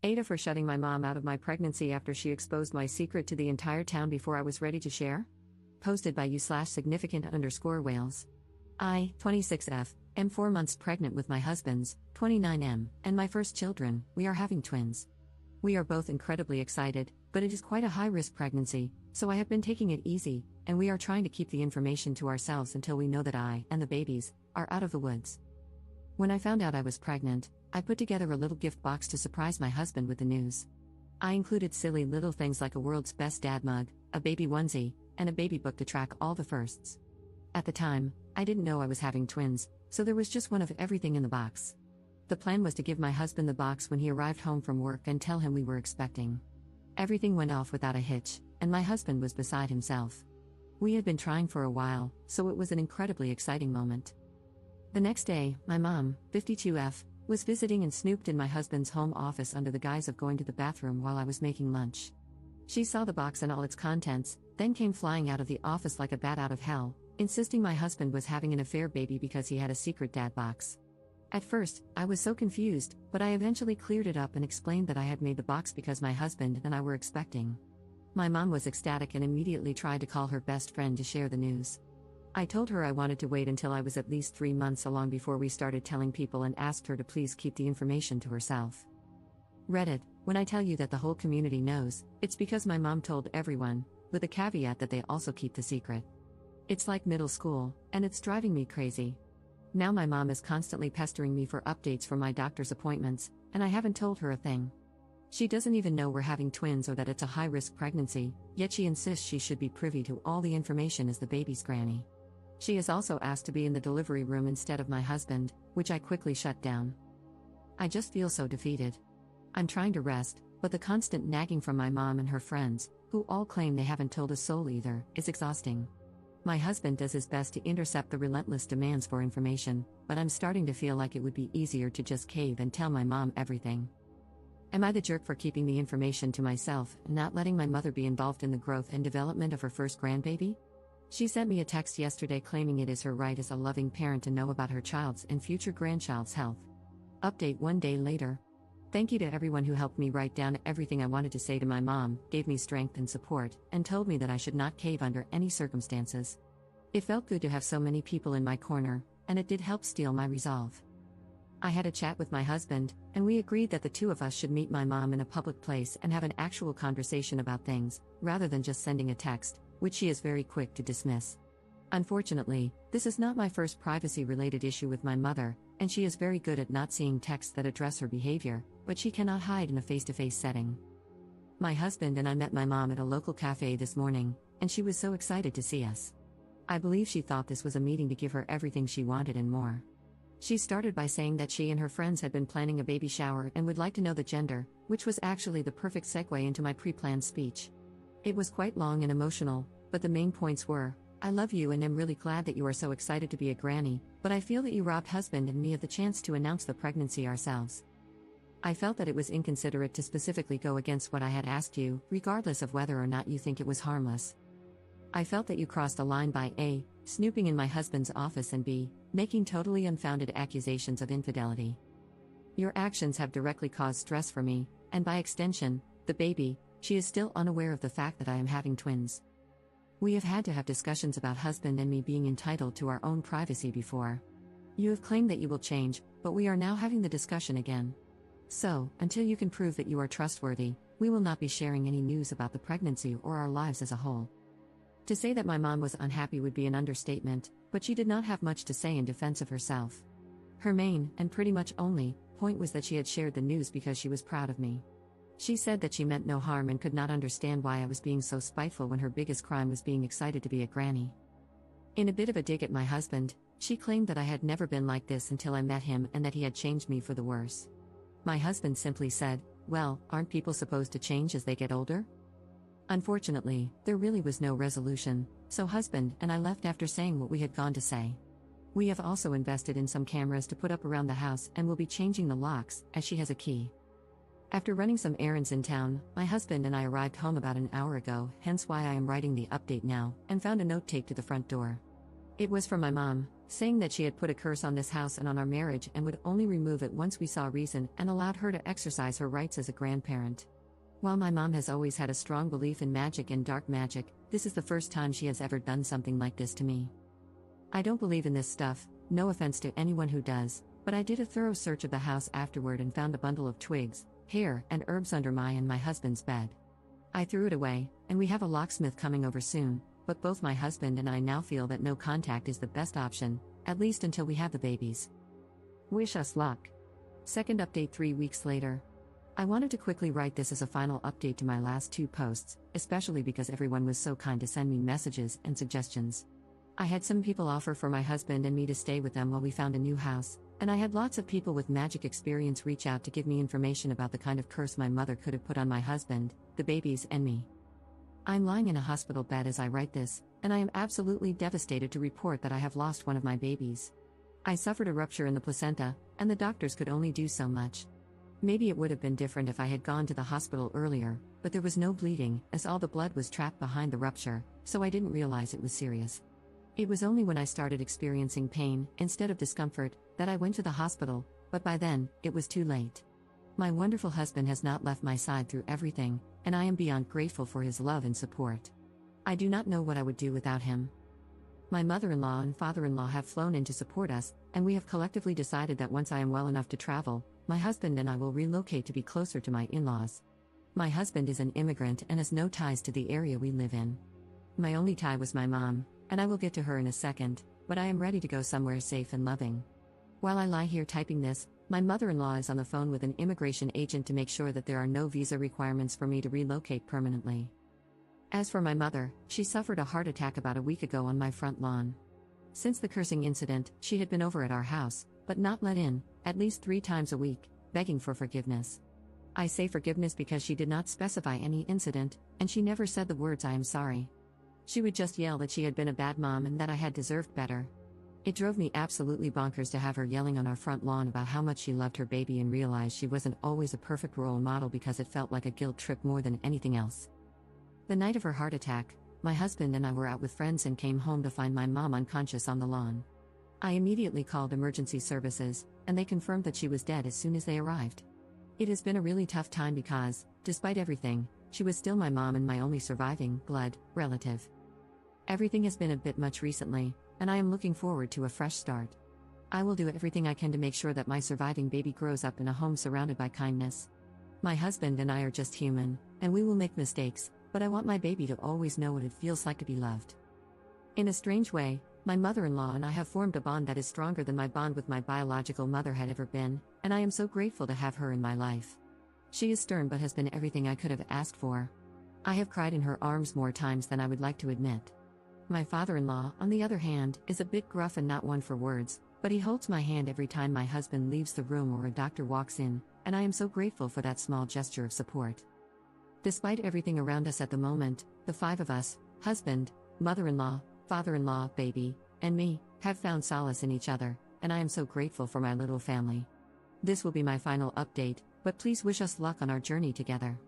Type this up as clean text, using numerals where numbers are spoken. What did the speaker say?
AITAH for shutting my mom out of my pregnancy after she exposed my secret to the entire town before I was ready to share? Posted by you/significant_whales. I, 26F, am 4 months pregnant with my husband's, 29M, and my first children. We are having twins. We are both incredibly excited, but it is quite a high-risk pregnancy, so I have been taking it easy, and we are trying to keep the information to ourselves until we know that I, and the babies, are out of the woods. When I found out I was pregnant, I put together a little gift box to surprise my husband with the news. I included silly little things like a world's best dad mug, a baby onesie, and a baby book to track all the firsts. At the time, I didn't know I was having twins, so there was just one of everything in the box. The plan was to give my husband the box when he arrived home from work and tell him we were expecting. Everything went off without a hitch, and my husband was beside himself. We had been trying for a while, so it was an incredibly exciting moment. The next day, my mom, 52F, was visiting and snooped in my husband's home office under the guise of going to the bathroom while I was making lunch. She saw the box and all its contents, then came flying out of the office like a bat out of hell, insisting my husband was having an affair baby because he had a secret dad box. At first, I was so confused, but I eventually cleared it up and explained that I had made the box because my husband and I were expecting. My mom was ecstatic and immediately tried to call her best friend to share the news. I told her I wanted to wait until I was at least 3 months along before we started telling people and asked her to please keep the information to herself. Reddit, when I tell you that the whole community knows, it's because my mom told everyone, with a caveat that they also keep the secret. It's like middle school, and it's driving me crazy. Now my mom is constantly pestering me for updates for my doctor's appointments, and I haven't told her a thing. She doesn't even know we're having twins or that it's a high-risk pregnancy, yet she insists she should be privy to all the information as the baby's granny. She is also asked to be in the delivery room instead of my husband, which I quickly shut down. I just feel so defeated. I'm trying to rest, but the constant nagging from my mom and her friends, who all claim they haven't told a soul either, is exhausting. My husband does his best to intercept the relentless demands for information, but I'm starting to feel like it would be easier to just cave and tell my mom everything. Am I the jerk for keeping the information to myself and not letting my mother be involved in the growth and development of her first grandbaby? She sent me a text yesterday claiming it is her right as a loving parent to know about her child's and future grandchild's health. Update 1 day later. Thank you to everyone who helped me write down everything I wanted to say to my mom, gave me strength and support, and told me that I should not cave under any circumstances. It felt good to have so many people in my corner, and it did help steel my resolve. I had a chat with my husband, and we agreed that the two of us should meet my mom in a public place and have an actual conversation about things, rather than just sending a text, which she is very quick to dismiss. Unfortunately, this is not my first privacy-related issue with my mother, and she is very good at not seeing texts that address her behavior, but she cannot hide in a face-to-face setting. My husband and I met my mom at a local cafe this morning, and she was so excited to see us. I believe she thought this was a meeting to give her everything she wanted and more. She started by saying that she and her friends had been planning a baby shower and would like to know the gender, which was actually the perfect segue into my pre-planned speech. It was quite long and emotional, but the main points were, I love you and am really glad that you are so excited to be a granny, but I feel that you robbed husband and me of the chance to announce the pregnancy ourselves. I felt that it was inconsiderate to specifically go against what I had asked you, regardless of whether or not you think it was harmless. I felt that you crossed a line by A, snooping in my husband's office, and B, making totally unfounded accusations of infidelity. Your actions have directly caused stress for me, and by extension, the baby. She is still unaware of the fact that I am having twins. We have had to have discussions about husband and me being entitled to our own privacy before. You have claimed that you will change, but we are now having the discussion again. So, until you can prove that you are trustworthy, we will not be sharing any news about the pregnancy or our lives as a whole. To say that my mom was unhappy would be an understatement, but she did not have much to say in defense of herself. Her main, and pretty much only, point was that she had shared the news because she was proud of me. She said that she meant no harm and could not understand why I was being so spiteful when her biggest crime was being excited to be a granny. In a bit of a dig at my husband, she claimed that I had never been like this until I met him and that he had changed me for the worse. My husband simply said, well, aren't people supposed to change as they get older? Unfortunately, there really was no resolution, so husband and I left after saying what we had gone to say. We have also invested in some cameras to put up around the house and will be changing the locks, as she has a key. After running some errands in town, my husband and I arrived home about an hour ago, hence why I am writing the update now, and found a note taped to the front door. It was from my mom, saying that she had put a curse on this house and on our marriage and would only remove it once we saw reason and allowed her to exercise her rights as a grandparent. While my mom has always had a strong belief in magic and dark magic, this is the first time she has ever done something like this to me. I don't believe in this stuff, no offense to anyone who does, but I did a thorough search of the house afterward and found a bundle of twigs, hair, and herbs under my and my husband's bed. I threw it away, and we have a locksmith coming over soon, but both my husband and I now feel that no contact is the best option, at least until we have the babies. Wish us luck. Second update 3 weeks later. I wanted to quickly write this as a final update to my last 2 posts, especially because everyone was so kind to send me messages and suggestions. I had some people offer for my husband and me to stay with them while we found a new house, and I had lots of people with magic experience reach out to give me information about the kind of curse my mother could have put on my husband, the babies, and me. I'm lying in a hospital bed as I write this, and I am absolutely devastated to report that I have lost one of my babies. I suffered a rupture in the placenta, and the doctors could only do so much. Maybe it would have been different if I had gone to the hospital earlier, but there was no bleeding, as all the blood was trapped behind the rupture, so I didn't realize it was serious. It was only when I started experiencing pain, instead of discomfort, that I went to the hospital, but by then, it was too late. My wonderful husband has not left my side through everything, and I am beyond grateful for his love and support. I do not know what I would do without him. My mother-in-law and father-in-law have flown in to support us, and we have collectively decided that once I am well enough to travel, my husband and I will relocate to be closer to my in-laws. My husband is an immigrant and has no ties to the area we live in. My only tie was my mom, and I will get to her in a second, but I am ready to go somewhere safe and loving. While I lie here typing this, my mother-in-law is on the phone with an immigration agent to make sure that there are no visa requirements for me to relocate permanently. As for my mother, she suffered a heart attack about a week ago on my front lawn. Since the cursing incident, she had been over at our house, but not let in, at least 3 times a week, begging for forgiveness. I say forgiveness because she did not specify any incident, and she never said the words "I am sorry." She would just yell that she had been a bad mom and that I had deserved better. It drove me absolutely bonkers to have her yelling on our front lawn about how much she loved her baby and realize she wasn't always a perfect role model because it felt like a guilt trip more than anything else. The night of her heart attack, my husband and I were out with friends and came home to find my mom unconscious on the lawn. I immediately called emergency services, and they confirmed that she was dead as soon as they arrived. It has been a really tough time because, despite everything, she was still my mom and my only surviving blood relative. Everything has been a bit much recently, and I am looking forward to a fresh start. I will do everything I can to make sure that my surviving baby grows up in a home surrounded by kindness. My husband and I are just human, and we will make mistakes, but I want my baby to always know what it feels like to be loved. In a strange way, my mother-in-law and I have formed a bond that is stronger than my bond with my biological mother had ever been, and I am so grateful to have her in my life. She is stern but has been everything I could have asked for. I have cried in her arms more times than I would like to admit. My father-in-law, on the other hand, is a bit gruff and not one for words, but he holds my hand every time my husband leaves the room or a doctor walks in, and I am so grateful for that small gesture of support. Despite everything around us at the moment, the 5 of us, husband, mother-in-law, father-in-law, baby, and me, have found solace in each other, and I am so grateful for my little family. This will be my final update, but please wish us luck on our journey together.